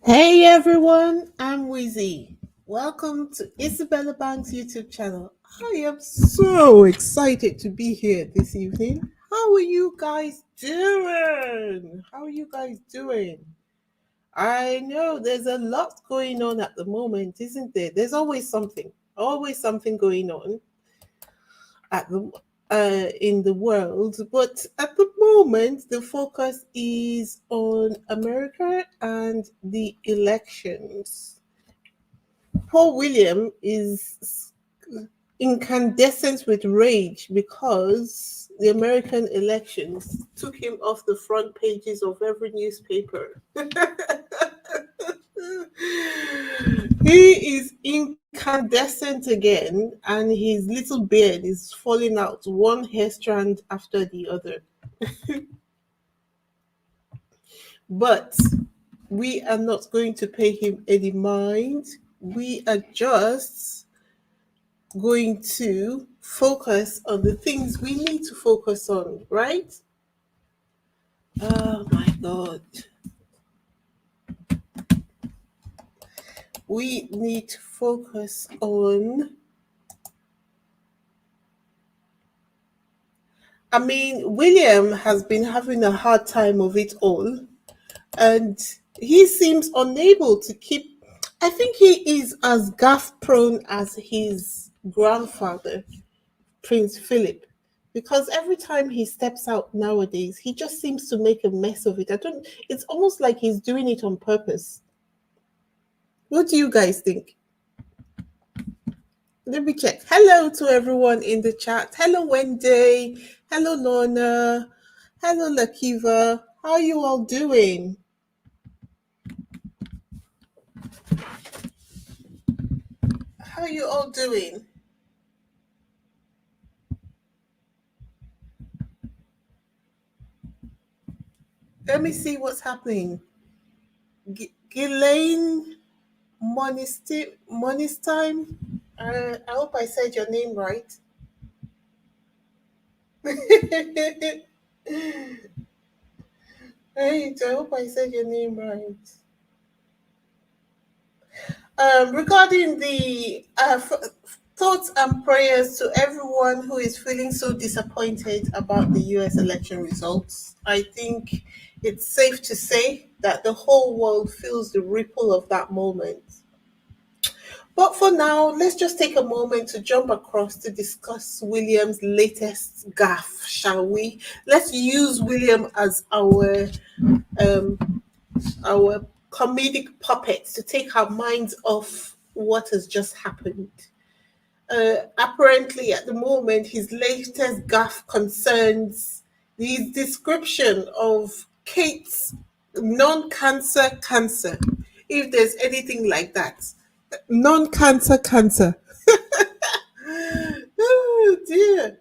Hey everyone, I'm Wizzy. Welcome to Isabella Bank's YouTube channel. I am so excited to be here this evening. How are you guys doing? How are you guys doing? I know there's a lot going on at the moment, isn't there? There's always something going on at the in the world, but at the moment the focus is on America and the elections. Paul William is incandescent with rage because the American elections took him off the front pages of every newspaper. He is incandescent again, and his little beard is falling out one hair strand after the other. But we are not going to pay him any mind. We are just going to focus on the things we need to focus on, right? Oh my God. We need to focus on. William has been having a hard time of it all, and he seems unable to keep. I think he is as gaff prone as his grandfather, Prince Philip, because every time he steps out nowadays, he just seems to make a mess of it. I don't. It's almost like he's doing it on purpose. What do you guys think? Let me check. Hello to everyone in the chat. Hello, Wendy. Hello, Lorna. Hello, Lakiva. How are you all doing? How are you all doing? Let me see what's happening. Ghislaine Monistime. I hope I said your name right. Right. I hope I said your name right. Regarding the thoughts and prayers to everyone who is feeling so disappointed about the US election results, I think it's safe to say that the whole world feels the ripple of that moment. But for now, let's just take a moment to jump across to discuss William's latest gaffe, shall we? Let's use William as um, our comedic puppet to take our minds off what has just happened. Apparently, at the moment, his latest gaffe concerns the description of Kate's non-cancer, if there's anything like that. Non-cancer. Oh dear.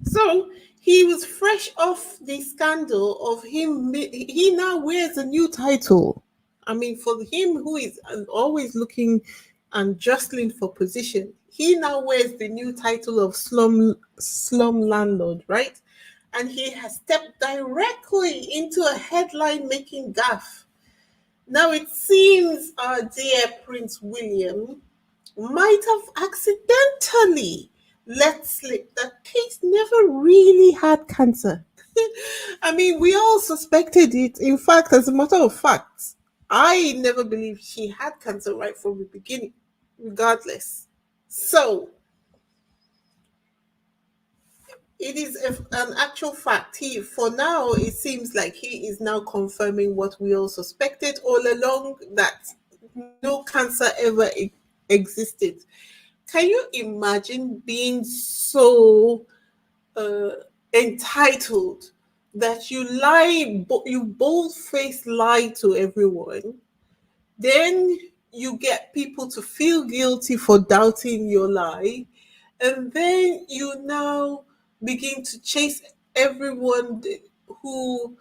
So he was fresh off the scandal of him. He now wears a new title. For him who is always looking and jostling for position, he now wears the new title of slum landlord, right? And he has stepped directly into a headline making gaffe. Now it seems our dear Prince William might have accidentally let slip that Kate never really had cancer. We all suspected it. In fact, as a matter of fact, I never believed she had cancer right from the beginning, regardless. So, it is an actual fact. For now, it seems like he is now confirming what we all suspected all along, that no cancer ever existed. Can you imagine being so uh, entitled that you bold faced lie to everyone, then you get people to feel guilty for doubting your lie, and then you now begin to chase everyone who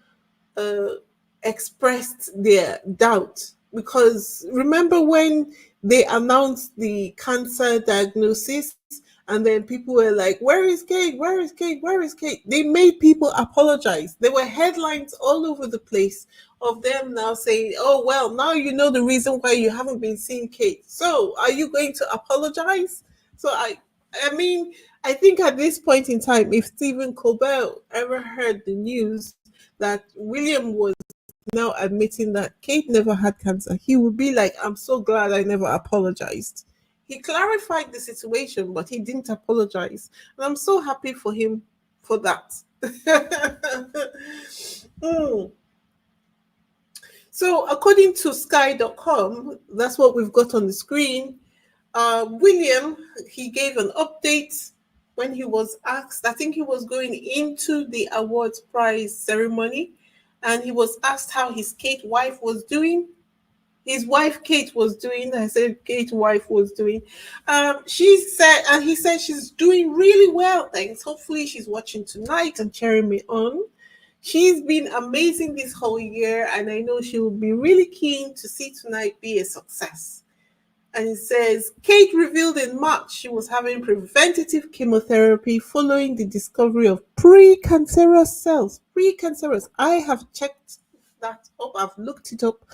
uh, expressed their doubt. Because remember when they announced the cancer diagnosis And then people were like, "Where is Kate? Where is Kate? Where is Kate?" They made people apologize. There were headlines all over the place of them now saying, "Oh, well, now you know the reason why you haven't been seeing Kate. So, are you going to apologize?" So, I mean, I think at this point in time, if Stephen Colbert ever heard the news that William was now admitting that Kate never had cancer, he would be like, "I'm so glad I never apologized." He clarified the situation, but he didn't apologize. And I'm so happy for him for that. Mm. So, according to sky.com, that's what we've got on the screen. William, he gave an update when he was asked, I think he was going into the awards prize ceremony, and he was asked how his Kate wife was doing. His wife Kate was doing. I said Kate's wife was doing. She said, and he said she's doing really well. Thanks. Hopefully, she's watching tonight and cheering me on. She's been amazing this whole year, and I know she will be really keen to see tonight be a success. And it says Kate revealed in March she was having preventative chemotherapy following the discovery of pre-cancerous cells. Pre-cancerous. I have checked that up. I've looked it up,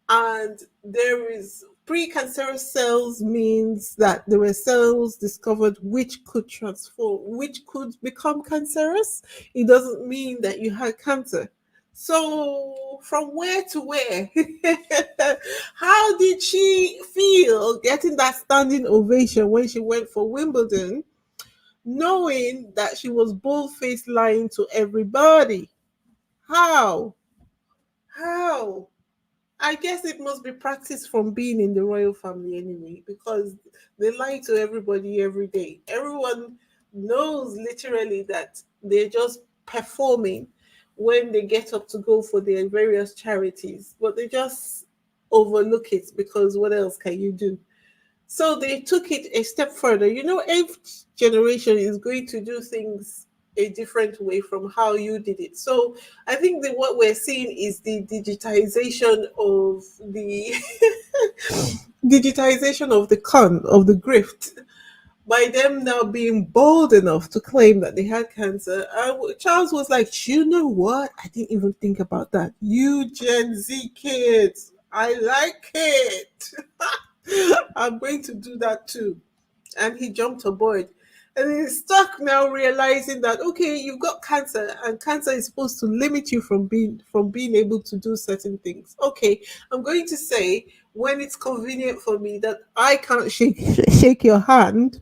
and there is precancerous cells means that there were cells discovered which could transform, which could become cancerous. It doesn't mean that you had cancer. So from where to where? How did she feel getting that standing ovation when she went for Wimbledon, knowing that she was bold-faced lying to everybody? How? How? I guess it must be practiced from being in the royal family anyway, because they lie to everybody every day. Everyone knows literally that they're just performing when they get up to go for their various charities, but they just overlook it because what else can you do? So they took it a step further. You know, every generation is going to do things a different way from how you did it. So I think that what we're seeing is the digitization of the digitization of the con of the grift by them now being bold enough to claim that they had cancer. Charles was like, "You know what? I didn't even think about that. You Gen Z kids, I like it. I'm going to do that too." And he jumped aboard. And he's stuck now realizing that okay, you've got cancer, and cancer is supposed to limit you from being able to do certain things. Okay, I'm going to say when it's convenient for me that I can't shake your hand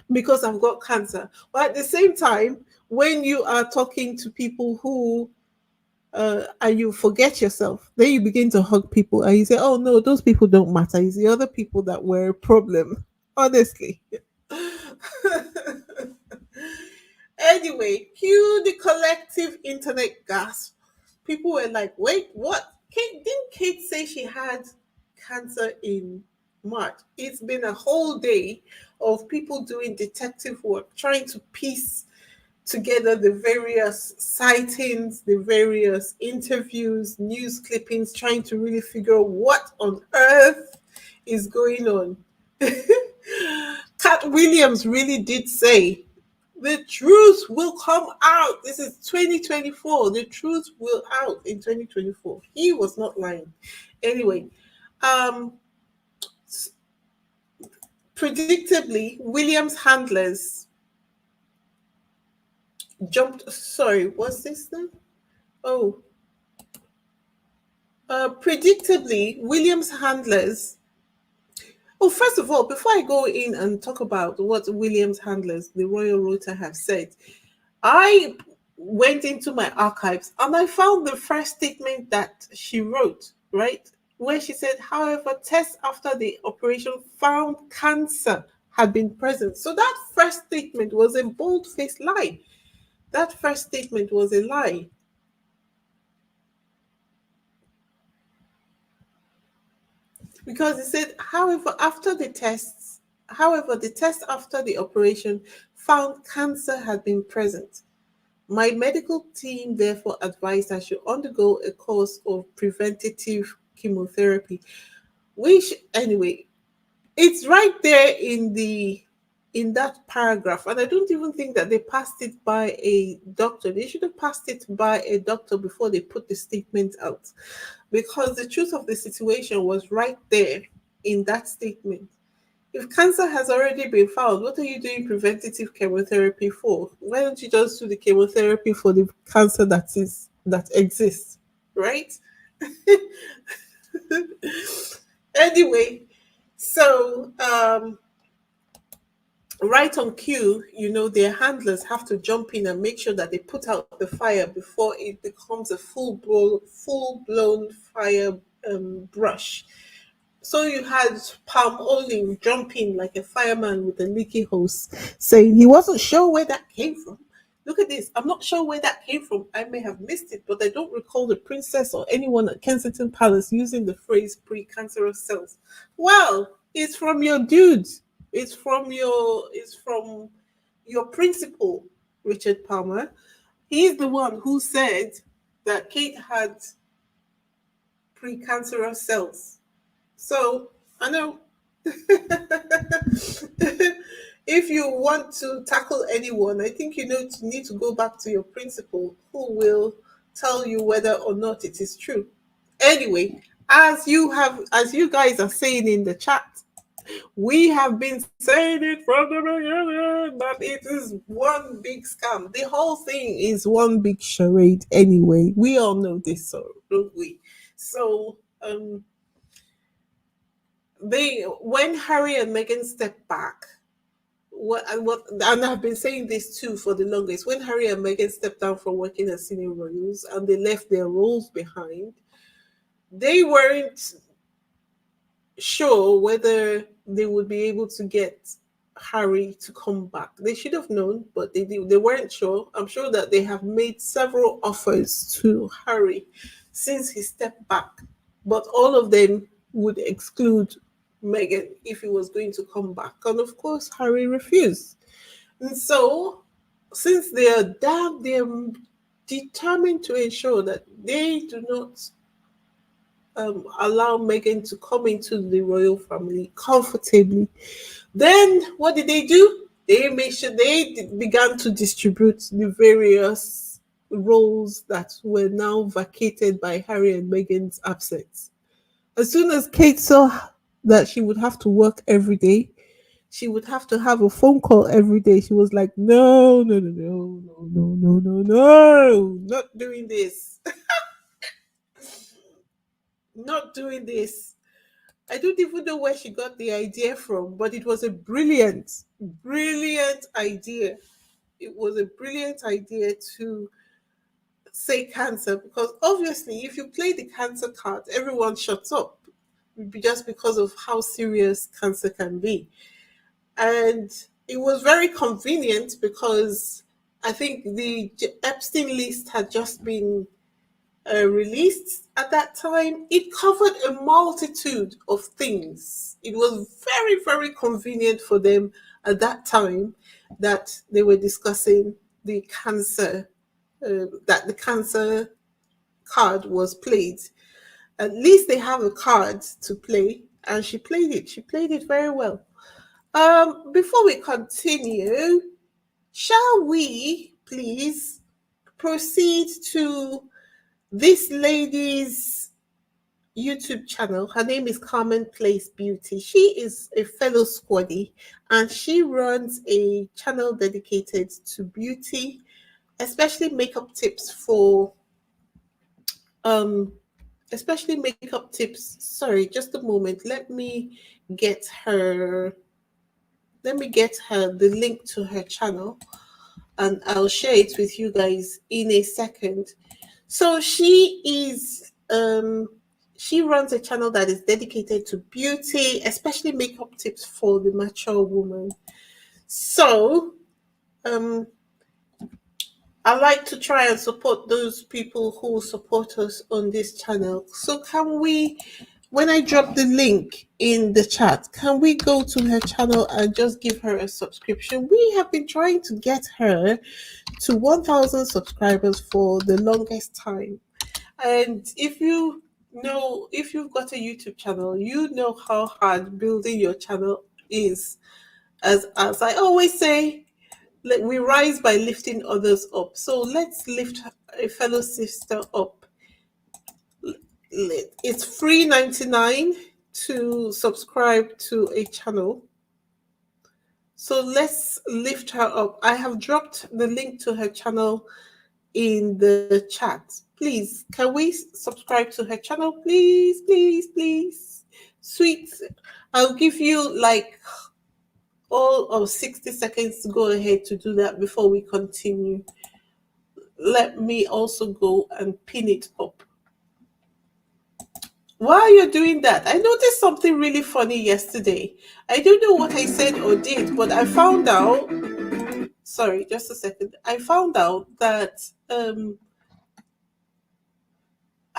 because I've got cancer. But at the same time, when you are talking to people who and you forget yourself, then you begin to hug people and you say, "Oh no, those people don't matter. It's the other people that were a problem." Honestly. Anyway, cue the collective internet gasp. People were like, "Wait, what? Didn't Kate say she had cancer in March?" It's been a whole day of people doing detective work, trying to piece together the various sightings, the various interviews, news clippings, trying to really figure out what on earth is going on. Cat Williams really did say the truth will come out. This is 2024. The truth will out in 2024. He was not lying. Anyway, um, predictably, Williams' handlers jumped. Sorry, what's this now? Oh, predictably, Williams' handlers. Oh, first of all, before I go in and talk about what Williams' handlers, the Royal Rota, have said, I went into my archives and I found the first statement that she wrote, right? Where she said, however, tests after the operation found cancer had been present. So that first statement was a bold faced lie. That first statement was a lie. Because it said, however, the test after the operation found cancer had been present. My medical team therefore advised I should undergo a course of preventative chemotherapy, which, anyway, it's right there in the in that paragraph. And I don't even think that they passed it by a doctor. They should have passed it by a doctor before they put the statement out. Because the truth of the situation was right there in that statement. If cancer has already been found, what are you doing preventative chemotherapy for? Why don't you just do the chemotherapy for the cancer that exists, right? Anyway, so right on cue, their handlers have to jump in and make sure that they put out the fire before it becomes a full blown fire brush. So you had Palm Olive jump in like a fireman with a leaky hose, saying he wasn't sure where that came from. Look at this. I'm not sure where that came from. I may have missed it, but I don't recall the princess or anyone at Kensington Palace using the phrase pre-cancerous cells. Well, it's from your dudes. It's from your principal, Richard Palmer. He's the one who said that Kate had precancerous cells. So I know if you want to tackle anyone, I think need to go back to your principal, who will tell you whether or not it is true. Anyway, as you guys are saying in the chat, we have been saying it from the beginning that it is one big scam. The whole thing is one big charade anyway. We all know this, so don't we? So they when Harry and Meghan stepped back, and I've been saying this too for the longest. When Harry and Meghan stepped down from working as senior royals and they left their roles behind, they weren't sure whether they would be able to get Harry to come back. They should have known, but they weren't sure. I'm sure that they have made several offers to Harry since he stepped back, but all of them would exclude Meghan if he was going to come back. And of course, Harry refused. And so, since they're determined to ensure that they do not allow Meghan to come into the royal family comfortably. Then what did they do? They made sure they began to distribute the various roles that were now vacated by Harry and Meghan's absence. As soon as Kate saw that she would have to work every day, she would have to have a phone call every day. She was like, no, no, no, no, no, no, no, no, no, not doing this. Not doing this. I don't even know where she got the idea from, but it was a brilliant, brilliant idea. It was a brilliant idea to say cancer because obviously, if you play the cancer card, everyone shuts up just because of how serious cancer can be. And it was very convenient because I think the Epstein list had just been released at that time. It covered a multitude of things. It was very, very convenient for them at that time that they were discussing the cancer, that the cancer card was played. At least they have a card to play, and she played it. She played it very well. Before we continue, shall we please proceed to this lady's YouTube channel? Her name is Commonplace Beauty. She is a fellow squaddy and she runs a channel dedicated to beauty, especially makeup tips for um especially makeup tips. Sorry, just a moment. Get her get her the link to her channel and I'll share it with you guys in a second. So she runs a channel that is dedicated to beauty, especially makeup tips for the mature woman. So I like to try and support those people who support us on this channel. So can we, when I drop the link in the chat, can we go to her channel and just give her a subscription? We have been trying to get her to 1,000 subscribers for the longest time. And if you've got a YouTube channel, you know how hard building your channel is. As I always say, we rise by lifting others up. So let's lift a fellow sister up. It's free 99 to subscribe to a channel. So let's lift her up. I have dropped the link to her channel in the chat. Please, can we subscribe to her channel? Please, please, please. Sweet. I'll give you like all of 60 seconds to go ahead to do that before we continue. Let me also go and pin it up. While you're doing that, I noticed something really funny yesterday. I don't know what I said or did, but I found out. Sorry, just a second. I found out that I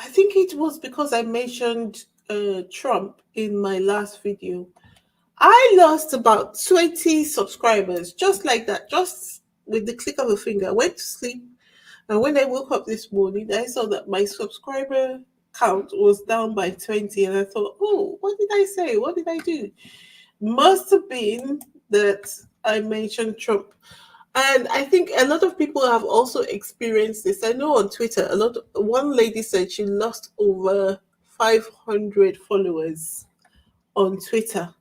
think it was because I mentioned Trump in my last video. I lost about 20 subscribers just like that, just with the click of a finger. I went to sleep, and when I woke up this morning, I saw that my subscriber count was down by 20, and I thought, oh, what did I say? What did I do? Must have been that I mentioned Trump. And I think a lot of people have also experienced this. I know on Twitter, one lady said she lost over 500 followers on Twitter.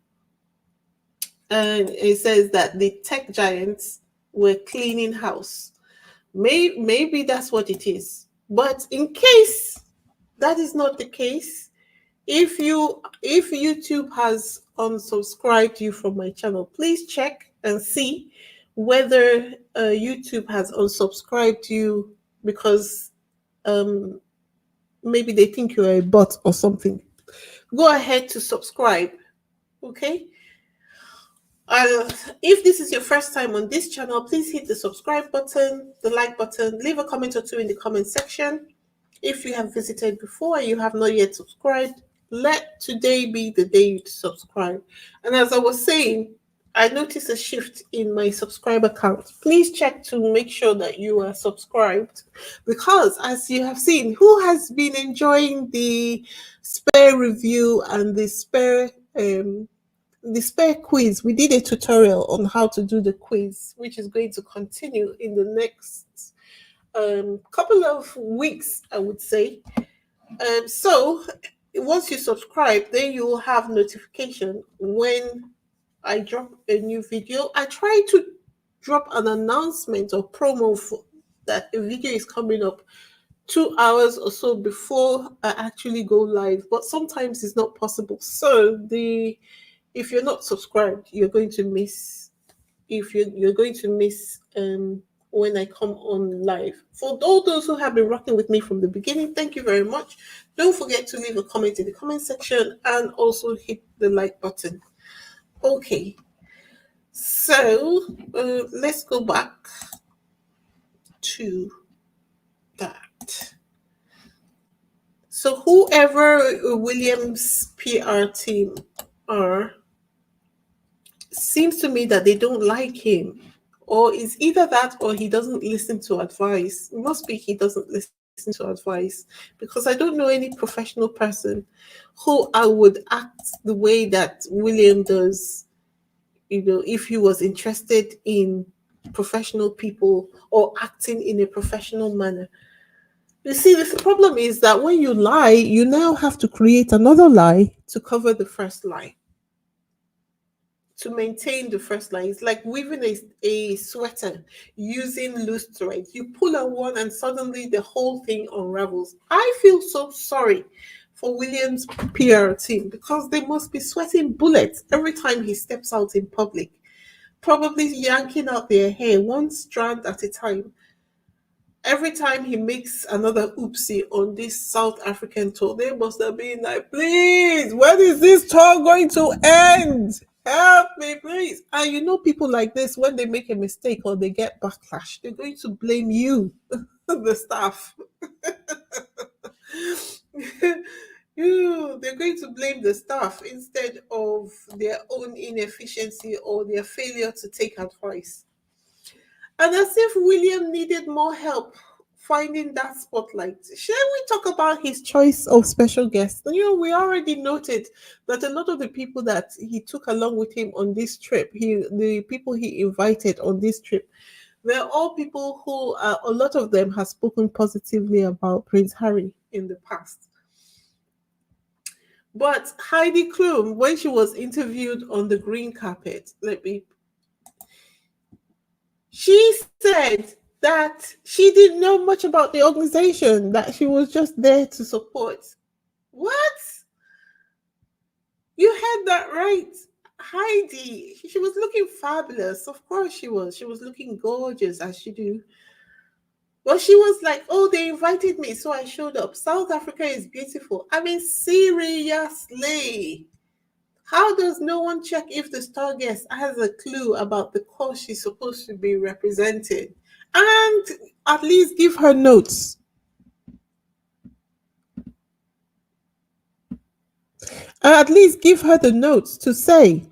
And it says that the tech giants were cleaning house. Maybe that's what it is. But in case that is not the case, if YouTube has unsubscribed you from my channel, please check and see whether YouTube has unsubscribed you because maybe they think you're a bot or something. Go ahead to subscribe, okay? If this is your first time on this channel, please hit the subscribe button, the like button, leave a comment or two in the comment section. If you have visited before and you have not yet subscribed, let today be the day you subscribe. And as I was saying, I noticed a shift in my subscriber count. Please check to make sure that you are subscribed because, as you have seen, who has been enjoying the spare review and the spare quiz? We did a tutorial on how to do the quiz, which is going to continue in the next couple of weeks, I would say. So once you subscribe, then you will have notification when I drop a new video. I try to drop an announcement or promo for that a video is coming up 2 hours or so before I actually go live, but sometimes it's not possible. So if you're not subscribed, you're going to miss. If you're going to miss when I come on live. For all those who have been rocking with me from the beginning, thank you very much. Don't forget to leave a comment in the comment section and also hit the like button. Okay, so let's go back to that. So whoever William's PR team are, seems to me that they don't like him, or it's either that or he doesn't listen to advice. It must be he doesn't listen to advice, because I don't know any professional person who I would act the way that William does, if he was interested in professional people or acting in a professional manner. You see, the problem is that when you lie, you now have to create another lie to cover the first lie, to maintain the first line. It's like weaving a sweater using loose thread. You pull on one and suddenly the whole thing unravels. I feel so sorry for William's PR team because they must be sweating bullets every time he steps out in public, probably yanking out their hair one strand at a time. Every time he makes another oopsie on this South African tour, they must have been like, please, when is this tour going to end? Help me, please. And people like this, when they make a mistake or they get backlash, they're going to blame you, the staff. They're going to blame the staff instead of their own inefficiency or their failure to take advice. And as if William needed more help finding that spotlight. Shall we talk about his choice of special guests? We already noted that a lot of the people that he took along with him on this trip, the people he invited on this trip, they're all people who, a lot of them have spoken positively about Prince Harry in the past. But Heidi Klum, when she was interviewed on the green carpet, she said that she didn't know much about the organization, that she was just there to support. What? You heard that right. Heidi, she was looking fabulous. Of course she was. She was looking gorgeous as she do. Well, she was like, oh, they invited me, so I showed up. South Africa is beautiful. I mean, seriously. How does no one check if the star guest has a clue about the cause she's supposed to be representing? And at least give her notes. At least give her the notes to say,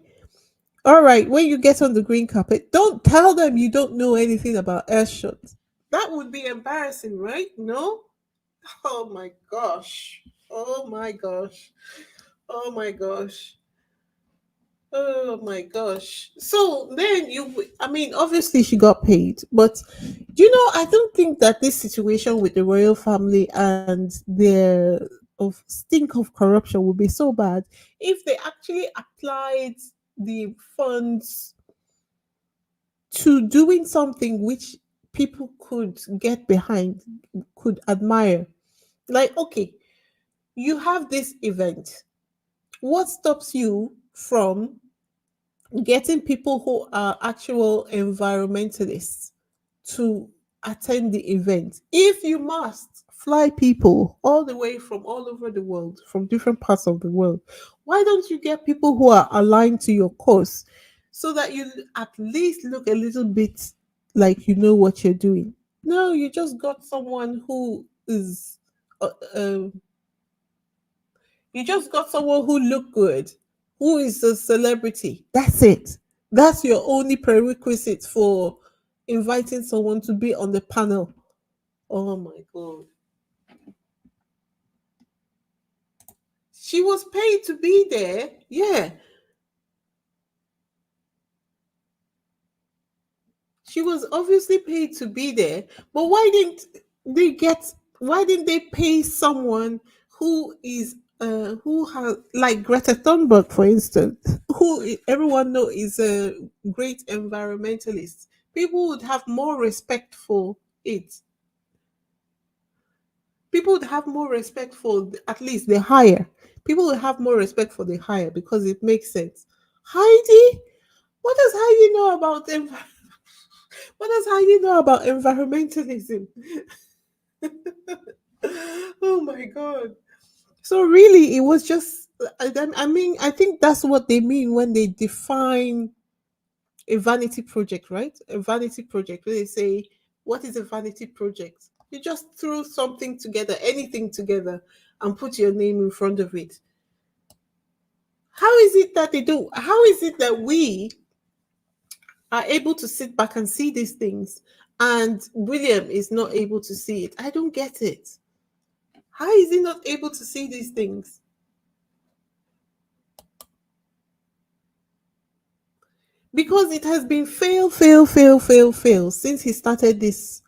all right, when you get on the green carpet, don't tell them you don't know anything about Earthshot. That would be embarrassing, right? No? Oh my gosh. Oh my gosh. Oh my gosh. Oh my gosh. So then I mean, obviously she got paid, but I don't think that this situation with the royal family and their of stink of corruption would be so bad if they actually applied the funds to doing something which people could get behind, could admire. Like, okay, you have this event. What stops you from getting people who are actual environmentalists to attend the event? If you must fly people all the way from all over the world, from different parts of the world, why don't you get people who are aligned to your course so that you at least look a little bit like you know what you're doing? No, you just got someone who is uh, um, you just got someone who look good, who is a celebrity. That's it. That's your only prerequisite for inviting someone to be on the panel. Oh my god. She was paid to be there. Yeah. She was obviously paid to be there. But why didn't they pay someone who has, like Greta Thunberg, for instance, who everyone know is a great environmentalist? People would have more respect for it. People would have more respect for at least the hire. People would have more respect for the hire because it makes sense. Heidi, what does Heidi know about what does Heidi know about environmentalism? Oh my god. So really, it was just. I mean, I think that's what they mean when they define a vanity project, right? A vanity project. Where they say, "What is a vanity project?" You just throw something together, anything together, and put your name in front of it. How is it that they do? How is it that we are able to sit back and see these things, and William is not able to see it? I don't get it. How is he not able to see these things? Because it has been fail, fail, fail, fail, fail since he started this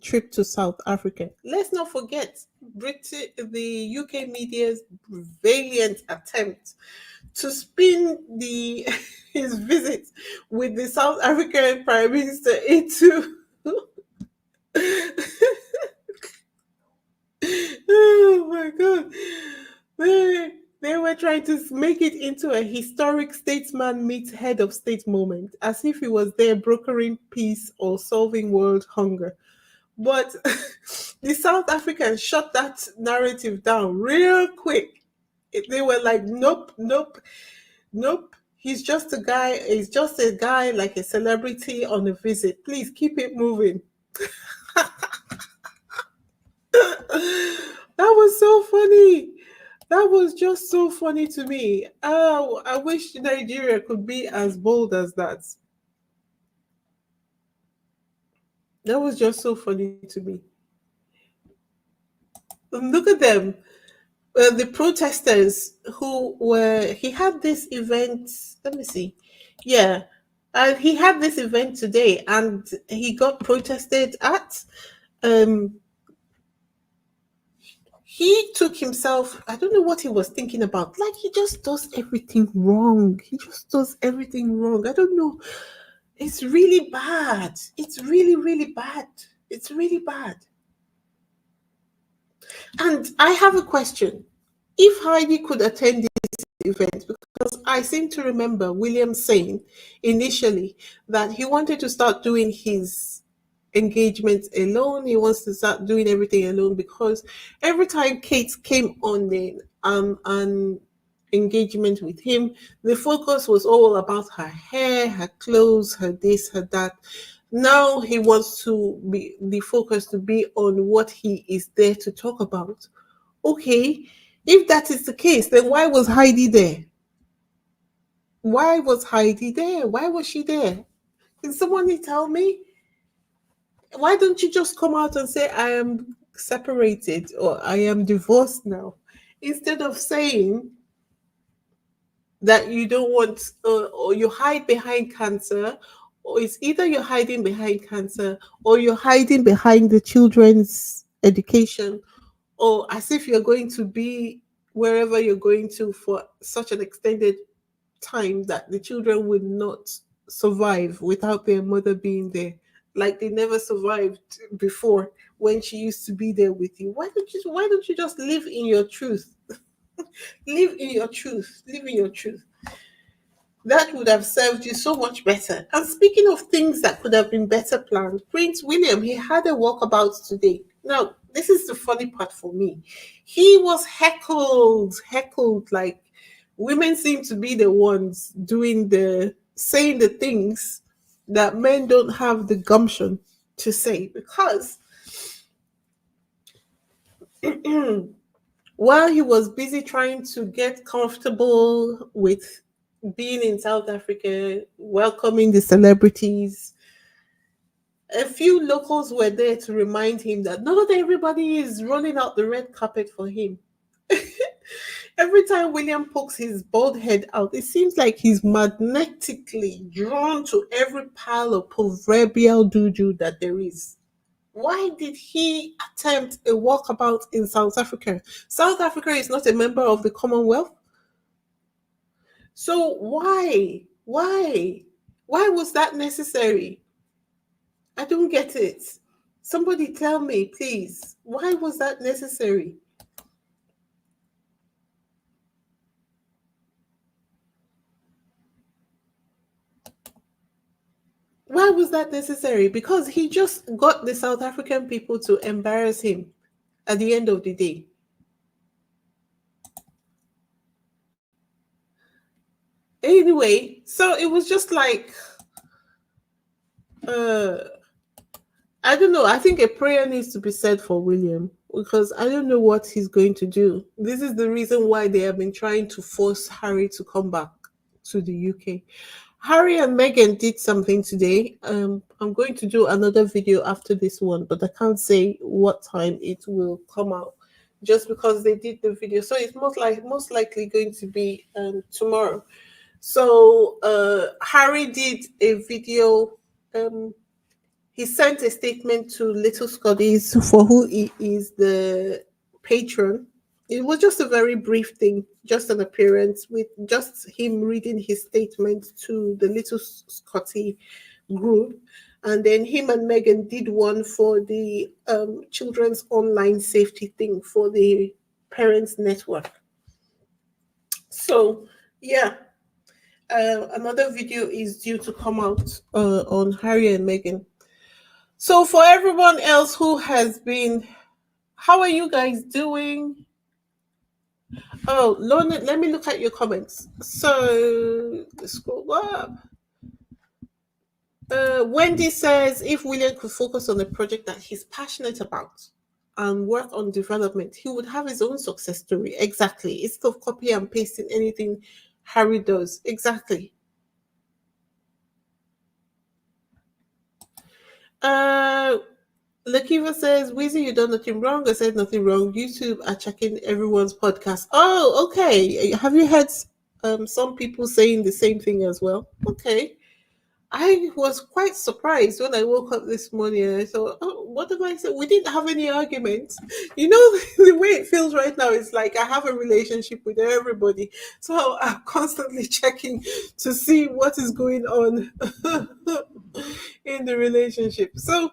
trip to South Africa. Let's not forget the UK media's valiant attempt to spin the his visit with the South African Prime Minister into. Oh my god. They were trying to make it into a historic statesman meets head of state moment, as if he was there brokering peace or solving world hunger. But the South Africans shut that narrative down real quick. They were like, nope, nope, nope. He's just a guy. He's just a guy, like a celebrity on a visit. Please keep it moving. That was so funny. That was just so funny to me. Oh, I wish Nigeria could be as bold as that. That was just so funny to me. Look at them. The protesters who were, he had this event, let me see. Yeah. And he had this event today and he got protested at. Um, he took himself, I don't know what he was thinking about. Like, he just does everything wrong. He just does everything wrong. I don't know. It's really bad. It's really, really bad. It's really bad. And I have a question. If Heidi could attend this event, because I seem to remember William saying initially that he wanted to start doing his engagements alone. He wants to start doing everything alone because every time Kate came on an engagement with him, the focus was all about her hair, her clothes, her this, her that. Now he wants to be the focus to be on what he is there to talk about. Okay, if that is the case, then why was Heidi there? Why was Heidi there? Why was she there? Can someone tell me? Why don't you just come out and say, I am separated or I am divorced now? Instead of saying that you don't want, or you hide behind cancer, or it's either you're hiding behind cancer or you're hiding behind the children's education, or as if you're going to be wherever you're going to for such an extended time that the children would not survive without their mother being there, like they never survived before when she used to be there with you. Why don't you just live in your truth? Live in your truth. Live in your truth. That would have served you so much better. And speaking of things that could have been better planned, Prince William, he had a walkabout today. Now, this is the funny part for me. He was heckled like women seem to be the ones doing the saying the things that men don't have the gumption to say because while he was busy trying to get comfortable with being in South Africa, welcoming the celebrities, a few locals were there to remind him that not everybody is rolling out the red carpet for him. Every time William pokes his bald head out, it seems like he's magnetically drawn to every pile of proverbial juju that there is. Why did he attempt a walkabout in South Africa? South Africa is not a member of the Commonwealth. So why? Why? Why was that necessary? I don't get it. Somebody tell me, please. Why was that necessary? Why was that necessary? Because he just got the South African people to embarrass him at the end of the day. Anyway, so it was just like, uh, I don't know. I think a prayer needs to be said for William because I don't know what he's going to do. This is the reason why they have been trying to force Harry to come back to the UK. Harry and Meghan did something today. I'm going to do another video after this one, but I can't say what time it will come out just because they did the video. So it's most likely going to be tomorrow. So Harry did a video. He sent a statement to Little Scotties for who he is the patron. It was just a very brief thing, just an appearance with just him reading his statement to the Little Scotty group. And then him and Meghan did one for the children's online safety thing for the Parents Network. So, yeah, another video is due to come out on Harry and Meghan. So for everyone else who has been, how are you guys doing? Oh, Lorna, let me look at your comments. So scroll up. Wendy says if William could focus on a project that he's passionate about and work on development, he would have his own success story. Exactly. Instead of copy and pasting anything Harry does. Exactly. Uh Lakiva says, Weezy, you done nothing wrong. I said nothing wrong. YouTube are checking everyone's podcast. Oh, okay. Have you heard some people saying the same thing as well? Okay. I was quite surprised when I woke up this morning and I thought, oh, what did I say? We didn't have any arguments. You know, the way it feels right now is like I have a relationship with everybody. So I'm constantly checking to see what is going on in the relationship. So,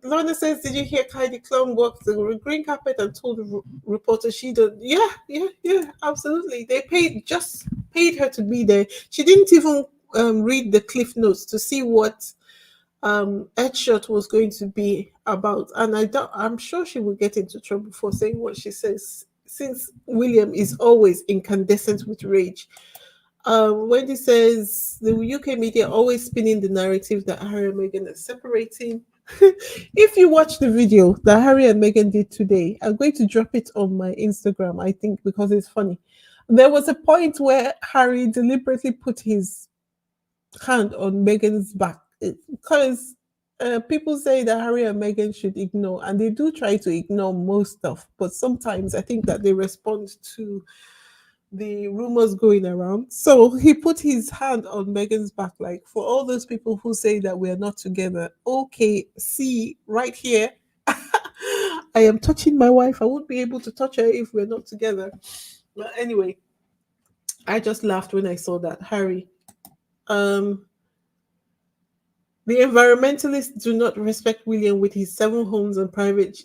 Lorna says, did you hear Heidi Klum walked the green carpet and told the reporter she did? Yeah, yeah, yeah, absolutely. They paid her to be there. She didn't even read the cliff notes to see what Earthshot was going to be about, and I'm sure she will get into trouble for saying what she says, since William is always incandescent with rage. Wendy says the UK media always spinning the narrative that Harry and Meghan are separating. If you watch the video that Harry and Meghan did today, I'm going to drop it on my Instagram, I think, because it's funny. There was a point where Harry deliberately put his hand on Meghan's back because people say that Harry and Meghan should ignore, and they do try to ignore most stuff, but sometimes I think that they respond to the rumors going around. So he put his hand on Meghan's back, like, for all those people who say that we are not together. Okay, see, right here, I am touching my wife. I won't be able to touch her if we're not together. But anyway, I just laughed when I saw that. Harry. Um, the environmentalists do not respect William with his 7 homes and private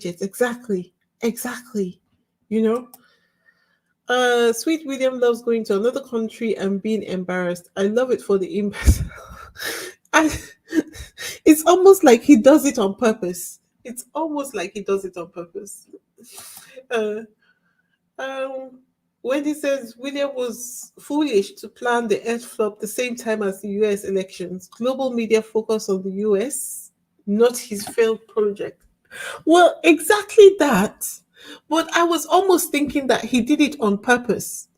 jets. Exactly. Exactly. You know? Sweet William loves going to another country and being embarrassed. I love it for the impact. I, it's almost like he does it on purpose. It's almost like he does it on purpose. Uh, um, Wendy says William was foolish to plan the Earth flop the same time as the US elections. Global media focus on the US, not his failed project. Well, exactly that. But I was almost thinking that he did it on purpose.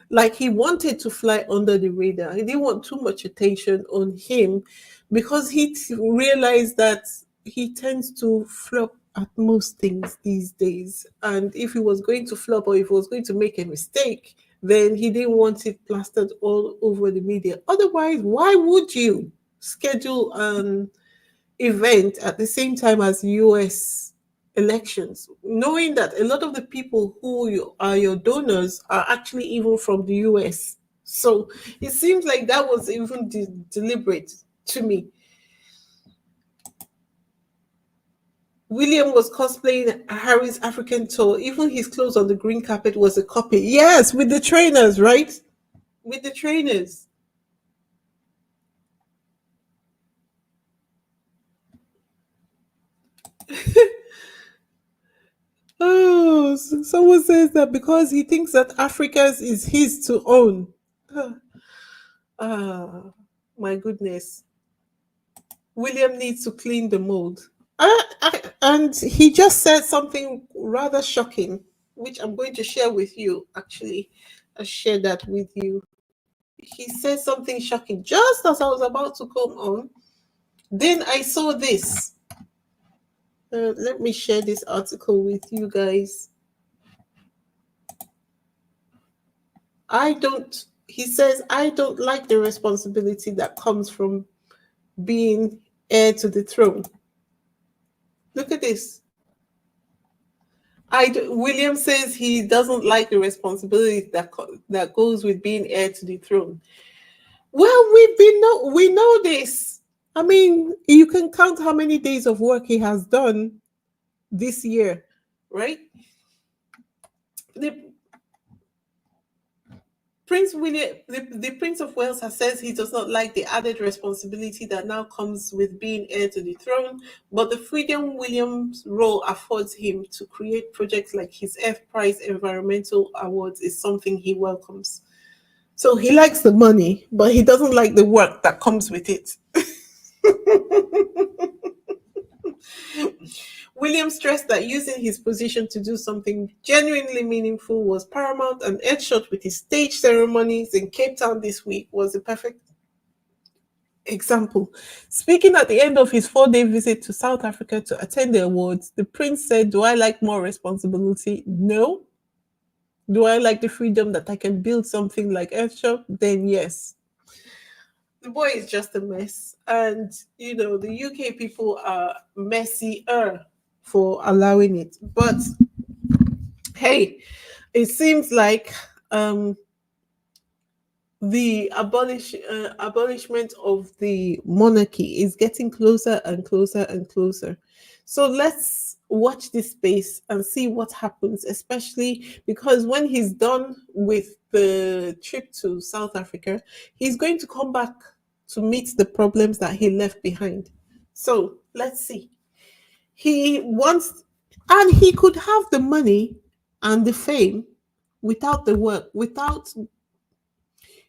Like he wanted to fly under the radar. He didn't want too much attention on him because realized that he tends to flop at most things these days. And if he was going to flop or if he was going to make a mistake, then he didn't want it plastered all over the media. Otherwise, why would you schedule an event at the same time as US elections, knowing that a lot of the people who are your donors are actually even from the US? So it seems like that was even deliberate to me. William was cosplaying Harry's African tour. Even his clothes on the green carpet was a copy. Yes, with the trainers, right? With the trainers. Oh, someone says that because he thinks that Africa's is his to own. Ah, my goodness. William needs to clean the mold. And he just said something rather shocking, which I'm going to share with you. Actually, I'll share that with you. He said something shocking just as I was about to come on. Then I saw this. Let me share this article with you guys. He says, I don't like the responsibility that comes from being heir to the throne. Look at this. William says he doesn't like the responsibility that goes with being heir to the throne. Well, we know this. I mean, you can count how many days of work he has done this year, right? The the Prince of Wales has says he does not like the added responsibility that now comes with being heir to the throne, but the freedom William's role affords him to create projects like his Earth Prize Environmental Awards is something he welcomes. So he likes the money, but he doesn't like the work that comes with it. William stressed that using his position to do something genuinely meaningful was paramount, and Earthshot with his stage ceremonies in Cape Town this week was the perfect. Example, speaking at the end of his 4-day visit to South Africa to attend the awards, the prince said, "Do I like more responsibility? No. Do I like the freedom that I can build something like Earthshot? Then yes." The boy is just a mess. And, the UK people are messier for allowing it. But hey, it seems like um, the abolishment of the monarchy is getting closer and closer and closer. So let's watch this space and see what happens, especially because when he's done with the trip to South Africa, he's going to come back to meet the problems that he left behind. So let's see. He wants, and he could have the money and the fame without the work, without,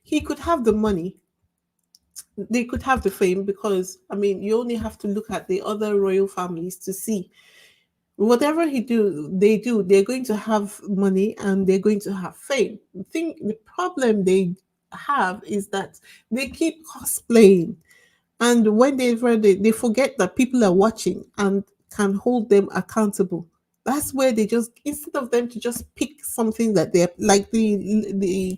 he could have the money, they could have the fame, because I mean you only have to look at the other royal families to see whatever they're going to have money and they're going to have fame. The problem they have is that they keep cosplaying, and when they forget that people are watching and can hold them accountable. That's where they just, instead of them to just pick something that they're like, the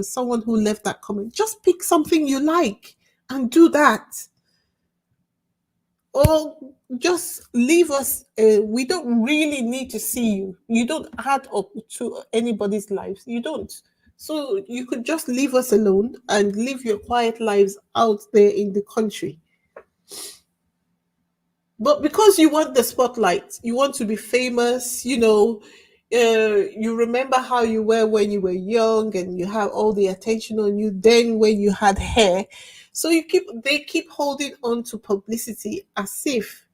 someone who left that comment, just pick something you like and do that, or just leave us. We don't really need to see you. You don't add up to anybody's lives. You don't. So you could just leave us alone and live your quiet lives out there in the country. But because you want the spotlight, you want to be famous, you remember how you were when you were young and you have all the attention on you then when you had hair. So they keep holding on to publicity as if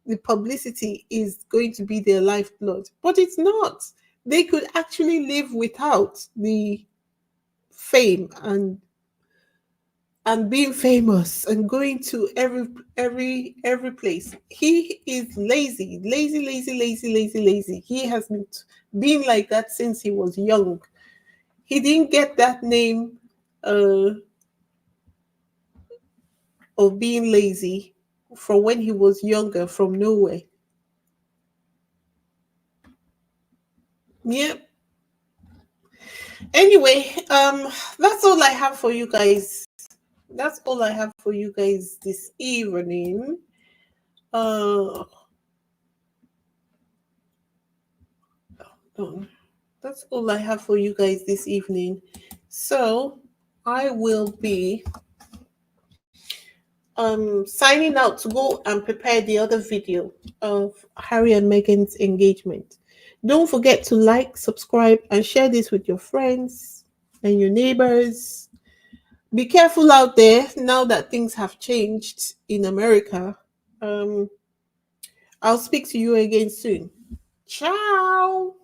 the publicity is going to be their lifeblood. But it's not. They could actually live without the fame and being famous and going to every place. He is lazy, lazy, lazy, lazy, lazy, lazy. He has been like that since he was young. He didn't get that name uh, of being lazy from when he was younger, from nowhere. Yeah. Anyway, that's all I have for you guys. That's all I have for you guys this evening. Uh, oh, that's all I have for you guys this evening. So I will be signing out to go and prepare the other video of Harry and Meghan's engagement. Don't forget to like, subscribe, and share this with your friends and your neighbors. Be careful out there now that things have changed in America. I'll speak to you again soon. Ciao.